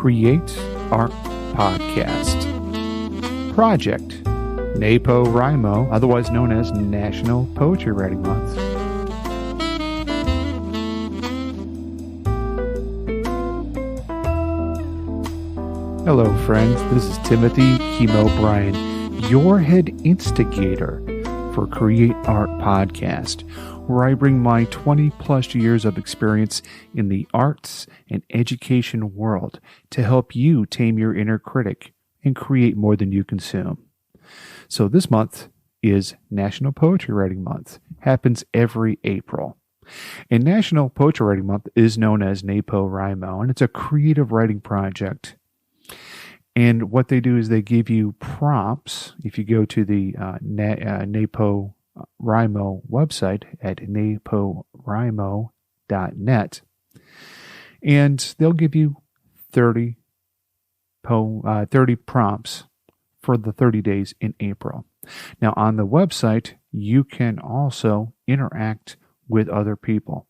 Create Art Podcast. Project NaPoWriMo, otherwise known as National Poetry Writing Month. Hello friends, this is Timothy Chemo Bryan, your head instigator for Create Art Podcast, where I bring my 20 plus years of experience in the arts and education world to help you tame your inner critic and create more than you consume. So this month is National Poetry Writing Month. Happens every April. And National Poetry Writing Month is known as NaPoWriMo, and it's a creative writing project. And what they do is they give you prompts. If you go to the NaPoWriMo website at NaPoWriMo.net, and they'll give you 30 prompts for the 30 days in April. Now, on the website, you can also interact with other people.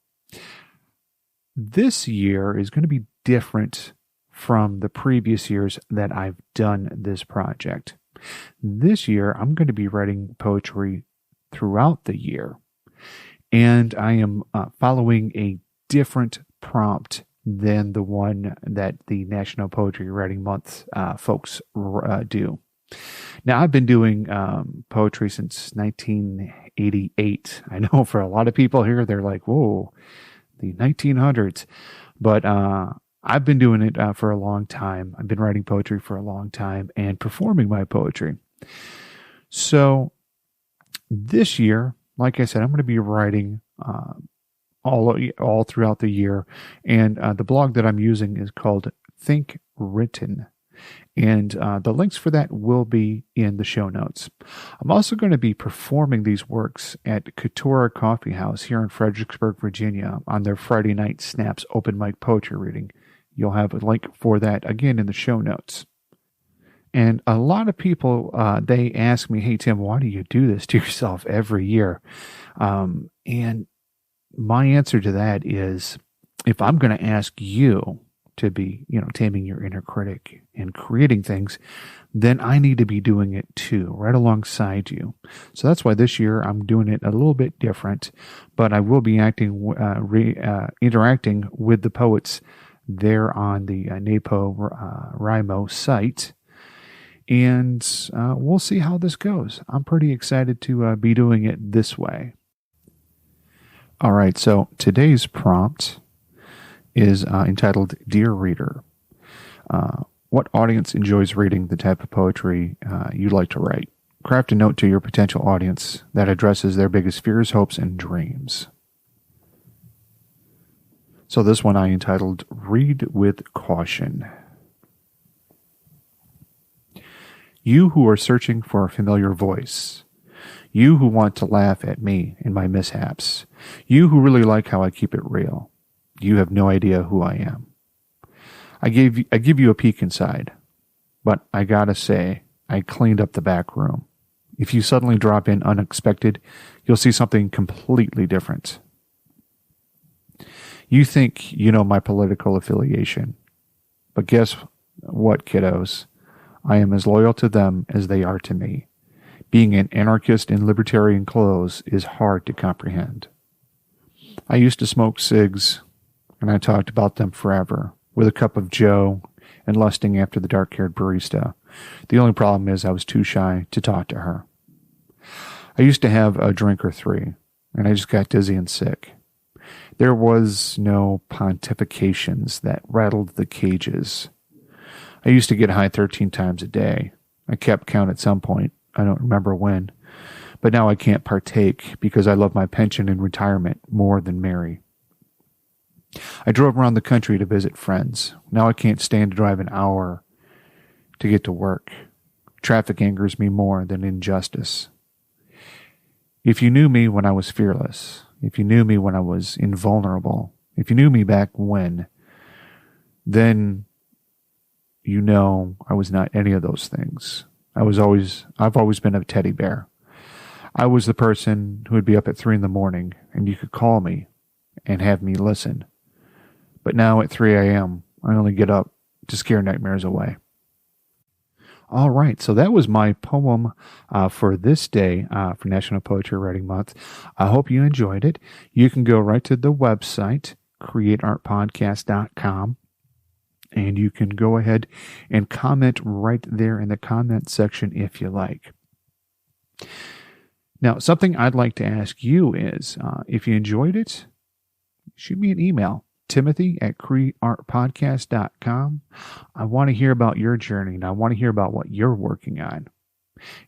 This year is going to be different from the previous years that I've done this project. This year, I'm going to be writing poetry throughout the year, and I am following a different prompt than the one that the National Poetry Writing Month folks do. Now, I've been doing poetry since 1988. I know for a lot of people here, they're like, whoa, the 1900s. But I've been doing it for a long time. I've been writing poetry for a long time and performing my poetry. So this year, like I said, I'm going to be writing all throughout the year. And the blog that I'm using is called Think Written. And the links for that will be in the show notes. I'm also going to be performing these works at Katura Coffee House here in Fredericksburg, Virginia on their Friday night Snaps open mic poetry reading. You'll have a link for that again in the show notes. And a lot of people, they ask me, hey, Tim, why do you do this to yourself every year? And my answer to that is, if I'm going to ask you to be, taming your inner critic and creating things, then I need to be doing it too, right alongside you. So that's why this year I'm doing it a little bit different, but I will be interacting with the poets there on the NaPoWriMo site. And we'll see how this goes. I'm pretty excited to be doing it this way. All right, so today's prompt is entitled Dear Reader. What audience enjoys reading the type of poetry you like to write? Craft a note to your potential audience that addresses their biggest fears, hopes, and dreams. So this one I entitled Read with Caution. You who are searching for a familiar voice. You who want to laugh at me and my mishaps. You who really like how I keep it real. You have no idea who I am. I give you a peek inside, but I gotta say, I cleaned up the back room. If you suddenly drop in unexpected, you'll see something completely different. You think you know my political affiliation, but guess what, kiddos? I am as loyal to them as they are to me. Being an anarchist in libertarian clothes is hard to comprehend. I used to smoke cigs, and I talked about them forever, with a cup of joe and lusting after the dark-haired barista. The only problem is I was too shy to talk to her. I used to have a drink or three, and I just got dizzy and sick. There was no pontifications that rattled the cages. I used to get high 13 times a day. I kept count at some point. I don't remember when. But now I can't partake because I love my pension and retirement more than Mary. I drove around the country to visit friends. Now I can't stand to drive an hour to get to work. Traffic angers me more than injustice. If you knew me when I was fearless, if you knew me when I was invulnerable, if you knew me back when, then you know I was not any of those things. I've always been a teddy bear. I was the person who would be up at 3 a.m. and you could call me and have me listen. But now at 3 a.m., I only get up to scare nightmares away. All right, so that was my poem for this day for National Poetry Writing Month. I hope you enjoyed it. You can go right to the website, createartpodcast.com, and you can go ahead and comment right there in the comment section if you like. Now, something I'd like to ask you is, if you enjoyed it, shoot me an email, timothy@createartpodcast.com. I want to hear about your journey, and I want to hear about what you're working on.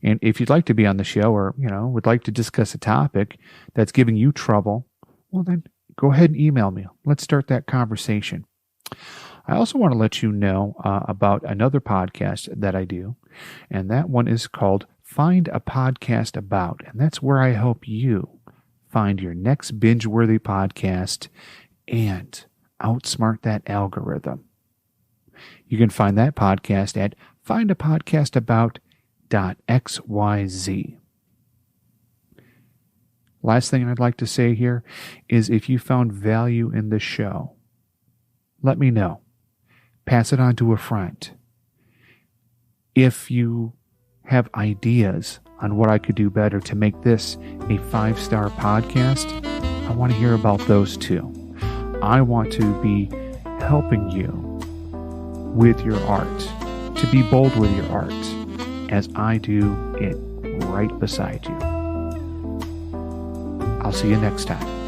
And if you'd like to be on the show, or would like to discuss a topic that's giving you trouble, well, then go ahead and email me. Let's start that conversation. I also want to let you know about another podcast that I do, and that one is called Find a Podcast About, and that's where I help you find your next binge-worthy podcast and outsmart that algorithm. You can find that podcast at findapodcastabout.xyz. Last thing I'd like to say here is, if you found value in the show, let me know. Pass it on to a friend. If you have ideas on what I could do better to make this a 5-star podcast, I want to hear about those too. I want to be helping you with your art, to be bold with your art, as I do it right beside you. I'll see you next time.